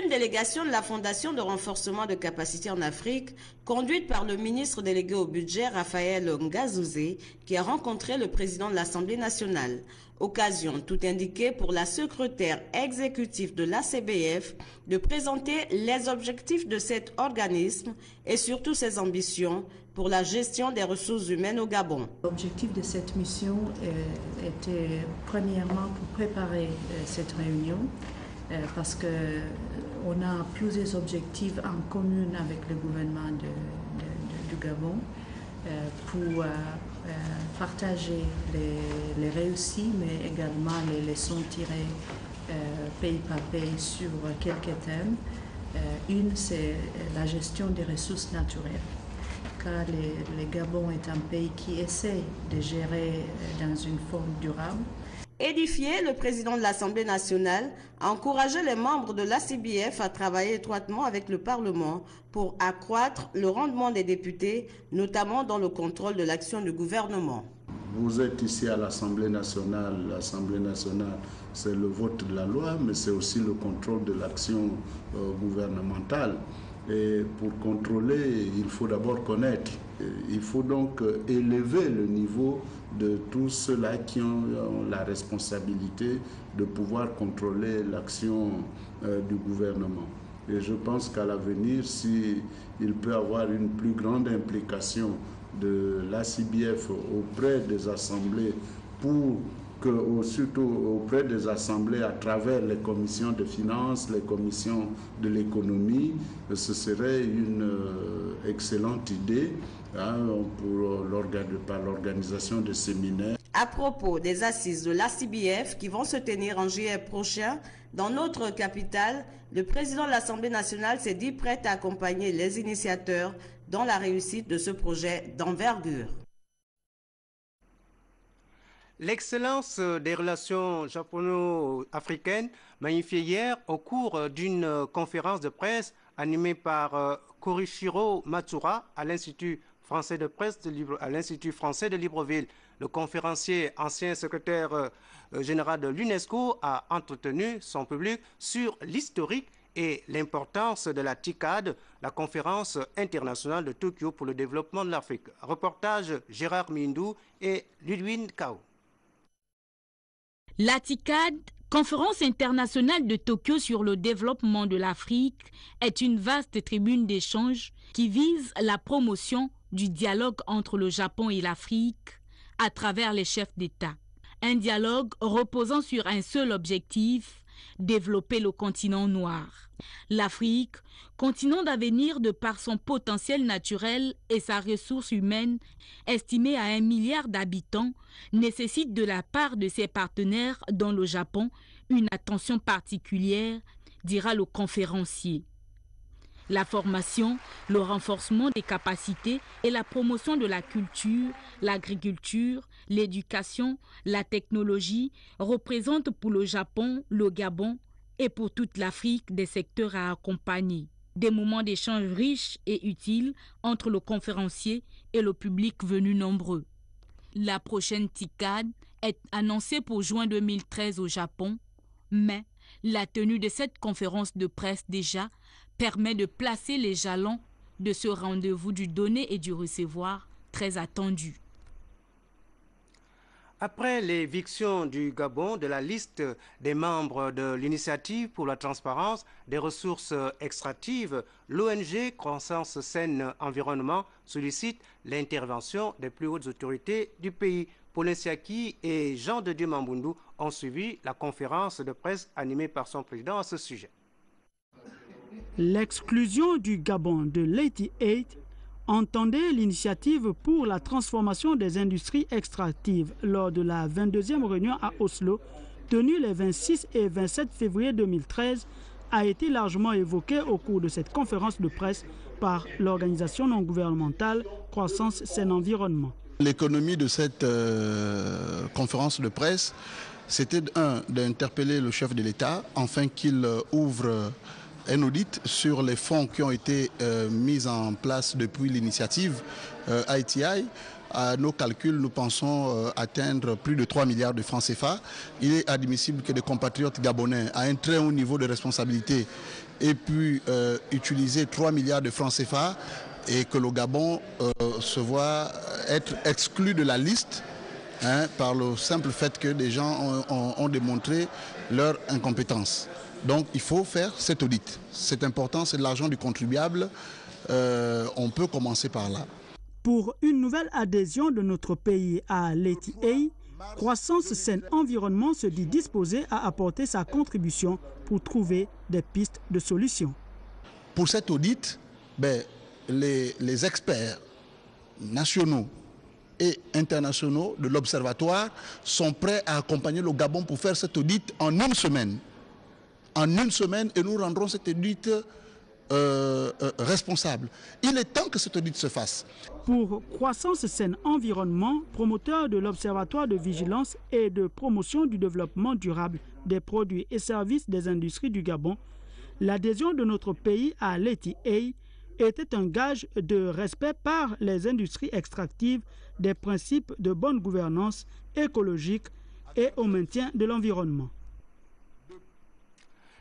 Une délégation de la Fondation de renforcement de capacités en Afrique, conduite par le ministre délégué au budget Raphaël Ngazouzé, qui a rencontré le président de l'Assemblée nationale. Occasion tout indiquée pour la secrétaire exécutive de l'ACBF de présenter les objectifs de cet organisme et surtout ses ambitions pour la gestion des ressources humaines au Gabon. L'objectif de cette mission était premièrement pour préparer cette réunion parce qu'on a plusieurs objectifs en commun avec le gouvernement du Gabon pour partager les réussites, mais également les leçons tirées pays par pays sur quelques thèmes. Une, c'est la gestion des ressources naturelles, car le Gabon est un pays qui essaie de gérer dans une forme durable. Édifié, le président de l'Assemblée nationale a encouragé les membres de l'ACBF à travailler étroitement avec le Parlement pour accroître le rendement des députés, notamment dans le contrôle de l'action du gouvernement. Vous êtes ici à l'Assemblée nationale. L'Assemblée nationale, c'est le vote de la loi, mais c'est aussi le contrôle de l'action gouvernementale. Et pour contrôler, il faut d'abord connaître. Il faut donc élever le niveau de tous ceux-là qui ont la responsabilité de pouvoir contrôler l'action du gouvernement. Et je pense qu'à l'avenir, s'il peut y avoir une plus grande implication de l'ACBF auprès des assemblées surtout auprès des assemblées à travers les commissions de finances, les commissions de l'économie, ce serait une excellente idée par l'organisation de séminaires. À propos des assises de l'ACBF qui vont se tenir en juillet prochain dans notre capitale, le président de l'Assemblée nationale s'est dit prêt à accompagner les initiateurs dans la réussite de ce projet d'envergure. L'excellence des relations japono-africaines magnifiée hier au cours d'une conférence de presse animée par Korishiro Matsura à l'Institut français de presse à l'Institut français de Libreville. Le conférencier, ancien secrétaire général de l'UNESCO, a entretenu son public sur l'historique et l'importance de la TICAD, la conférence internationale de Tokyo pour le développement de l'Afrique. Reportage Gérard Mindou et Ludwig Kao. La TICAD, Conférence internationale de Tokyo sur le développement de l'Afrique, est une vaste tribune d'échange qui vise la promotion du dialogue entre le Japon et l'Afrique à travers les chefs d'État. Un dialogue reposant sur un seul objectif, développer le continent noir. L'Afrique, continent d'avenir de par son potentiel naturel et sa ressource humaine, estimée à 1 milliard d'habitants, nécessite de la part de ses partenaires, dont le Japon, une attention particulière, dira le conférencier. La formation, le renforcement des capacités et la promotion de la culture, l'agriculture, l'éducation, la technologie représentent pour le Japon, le Gabon et pour toute l'Afrique des secteurs à accompagner. Des moments d'échange riches et utiles entre le conférencier et le public venu nombreux. La prochaine TICAD est annoncée pour juin 2013 au Japon, mais la tenue de cette conférence de presse déjà permet de placer les jalons de ce rendez-vous du donner et du recevoir très attendu. Après l'éviction du Gabon de la liste des membres de l'initiative pour la transparence des ressources extractives, l'ONG Croissance Saine Environnement sollicite l'intervention des plus hautes autorités du pays. Paulin Siaki et Jean de Dieu Mambundu ont suivi la conférence de presse animée par son président à ce sujet. L'exclusion du Gabon de l'AT8 entendait l'initiative pour la transformation des industries extractives lors de la 22e réunion à Oslo, tenue les 26 et 27 février 2013, a été largement évoquée au cours de cette conférence de presse par l'organisation non gouvernementale Croissance Saine Environnement. L'économie de cette conférence de presse, c'était d'interpeller le chef de l'État afin qu'il ouvre un audit sur les fonds qui ont été mis en place depuis l'initiative ITI à nos calculs, nous pensons atteindre plus de 3 milliards de francs CFA. Il est admissible que des compatriotes gabonais à un très haut niveau de responsabilité aient pu utiliser 3 milliards de francs CFA et que le Gabon se voit être exclu de la liste par le simple fait que des gens ont démontré leur incompétence. Donc il faut faire cet audit. C'est important, c'est de l'argent du contribuable. On peut commencer par là. Pour une nouvelle adhésion de notre pays à l'ETA, Croissance Saine Environnement se dit disposé à apporter sa contribution pour trouver des pistes de solutions. Pour cet audit, les experts nationaux et internationaux de l'Observatoire sont prêts à accompagner le Gabon pour faire cet audit en une semaine. En une semaine, et nous rendrons cet audit responsable. Il est temps que cet audit se fasse. Pour Croissance Saine Environnement, promoteur de l'Observatoire de vigilance et de promotion du développement durable des produits et services des industries du Gabon, l'adhésion de notre pays à l'ETA était un gage de respect par les industries extractives des principes de bonne gouvernance écologique et au maintien de l'environnement.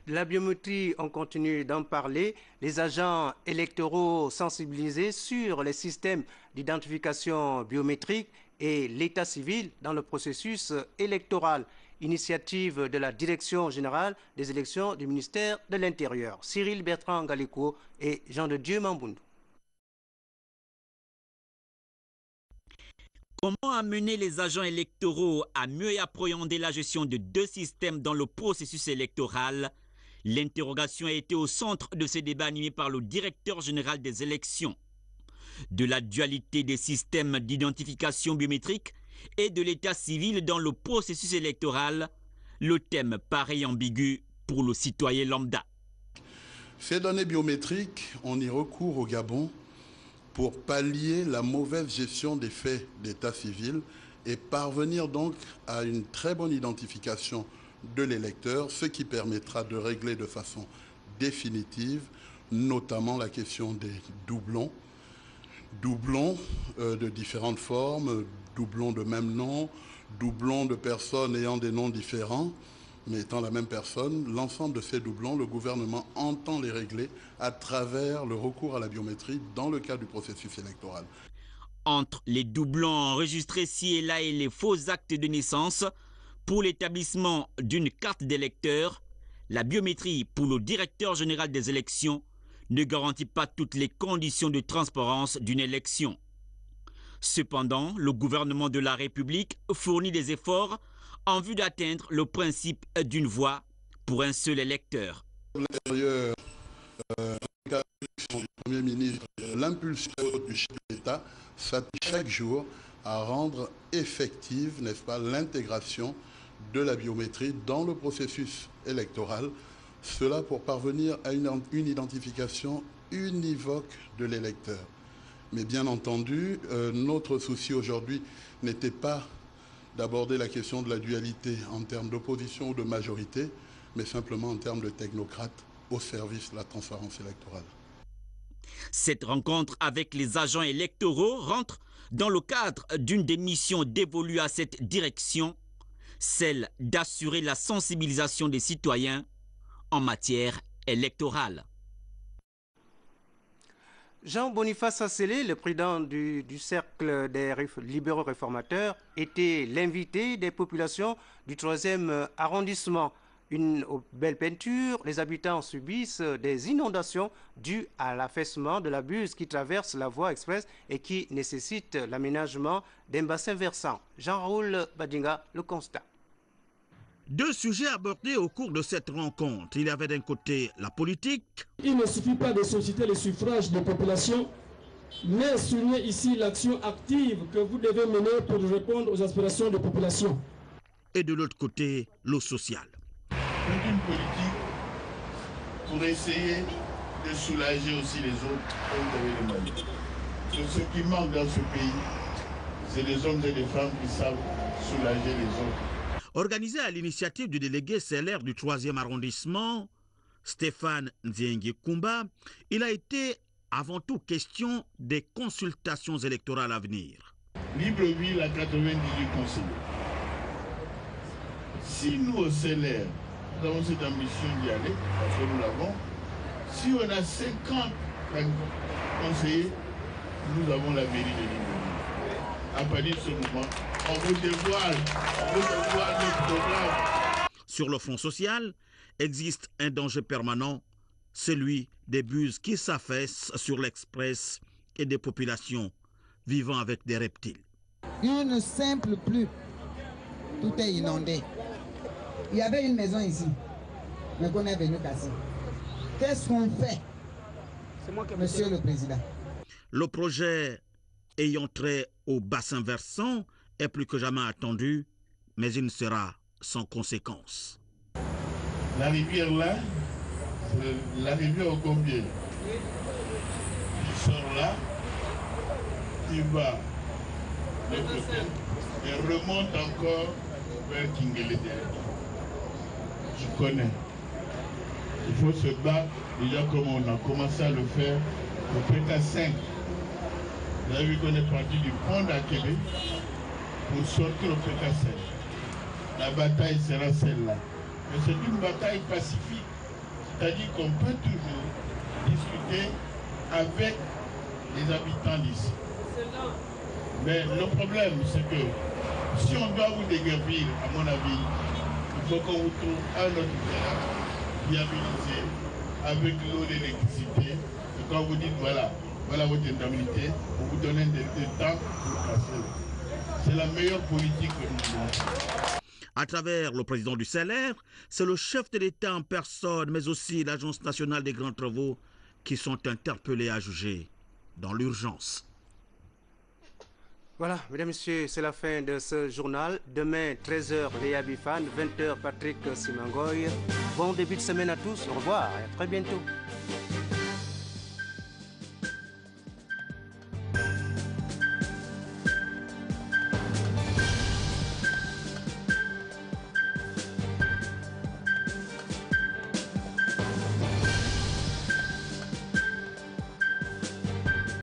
La biométrie, on continue d'en parler. Les agents électoraux sensibilisés sur les systèmes d'identification biométrique et l'état civil dans le processus électoral. Initiative de la Direction générale des élections du ministère de l'Intérieur. Cyril Bertrand Galiko et Jean de Dieu Mamboundou. Comment amener les agents électoraux à mieux appréhender la gestion de deux systèmes dans le processus électoral? L'interrogation a été au centre de ce débat animé par le directeur général des élections. De la dualité des systèmes d'identification biométrique et de l'état civil dans le processus électoral, le thème paraît ambigu pour le citoyen lambda. Ces données biométriques, on y recourt au Gabon pour pallier la mauvaise gestion des faits d'état civil et parvenir donc à une très bonne identification de l'électeur, ce qui permettra de régler de façon définitive, notamment la question des doublons. Doublons de différentes formes, doublons de même nom, doublons de personnes ayant des noms différents, mais étant la même personne. L'ensemble de ces doublons, le gouvernement entend les régler à travers le recours à la biométrie dans le cadre du processus électoral. Entre les doublons enregistrés ci et là et les faux actes de naissance, pour l'établissement d'une carte d'électeur, la biométrie pour le directeur général des élections ne garantit pas toutes les conditions de transparence d'une élection. Cependant, le gouvernement de la République fournit des efforts en vue d'atteindre le principe d'une voix pour un seul électeur. L'intérieur, du Premier ministre, l'impulsion du chef de l'État s'attelle chaque jour à rendre effective, n'est-ce pas, l'intégration de la biométrie dans le processus électoral, cela pour parvenir à une identification univoque de l'électeur. Mais bien entendu, notre souci aujourd'hui n'était pas d'aborder la question de la dualité en termes d'opposition ou de majorité, mais simplement en termes de technocrates au service de la transparence électorale. Cette rencontre avec les agents électoraux rentre dans le cadre d'une des missions dévolues à cette direction, celle d'assurer la sensibilisation des citoyens en matière électorale. Jean-Boniface Assélé, le président du Cercle des libéraux réformateurs, était l'invité des populations du 3e arrondissement. Une belle peinture, les habitants subissent des inondations dues à l'affaissement de la Buse qui traverse la voie express et qui nécessite l'aménagement d'un bassin versant. Jean-Raoul Badinga, le constat. Deux sujets abordés au cours de cette rencontre. Il y avait d'un côté la politique. Il ne suffit pas de solliciter le suffrage des populations, mais souligner ici l'action active que vous devez mener pour répondre aux aspirations des populations. Et de l'autre côté, le social. Une politique pour essayer de soulager aussi les autres quand vous avez les moyens. Ce qui manque dans ce pays, c'est des hommes et des femmes qui savent soulager les autres. Organisé à l'initiative du délégué CLR du 3e arrondissement, Stéphane Nziengi Kumba, il a été avant tout question des consultations électorales à venir. Libreville a 98 conseillers. Si nous, au CLR, nous avons cette ambition d'y aller, parce que nous l'avons, si on a 50 conseillers, nous avons la mairie de Libreville. À partir de ce moment, on vous dévoile notre programme. Sur le front social, existe un danger permanent, celui des bus qui s'affaissent sur l'express et des populations vivant avec des reptiles. Une simple pluie, tout est inondé. Il y avait une maison ici, mais qu'on est venu casser. Qu'est-ce qu'on fait, Monsieur le Président? Le projet ayant trait au bassin versant est plus que jamais attendu, mais il ne sera sans conséquence. La rivière là, c'est la rivière au Gombier. Tu sors là, tu vas de côté et remonte encore vers Kingelé. Je connais. Il faut se battre déjà comme on a commencé à le faire au PK5. Vous avez vu qu'on est parti du pont d'Akébé pour sortir au PK5. La bataille sera celle-là. Mais c'est une bataille pacifique. C'est-à-dire qu'on peut toujours discuter avec les habitants d'ici. Mais le problème, c'est que si on doit vous déguerpir, à mon avis, il faut qu'on vous trouve un autre terrain viabilisé avec l'eau, l'électricité. Et quand vous dites voilà votre indemnité, on vous donne un temps pour casser. C'est la meilleure politique que nous avons. À travers le président du CLR, c'est le chef de l'État en personne, mais aussi l'Agence nationale des grands travaux qui sont interpellés à juger dans l'urgence. Voilà, mesdames, messieurs, c'est la fin de ce journal. Demain, 13h, Léa Bifan, 20h, Patrick Simangoy. Bon début de semaine à tous, au revoir et à très bientôt.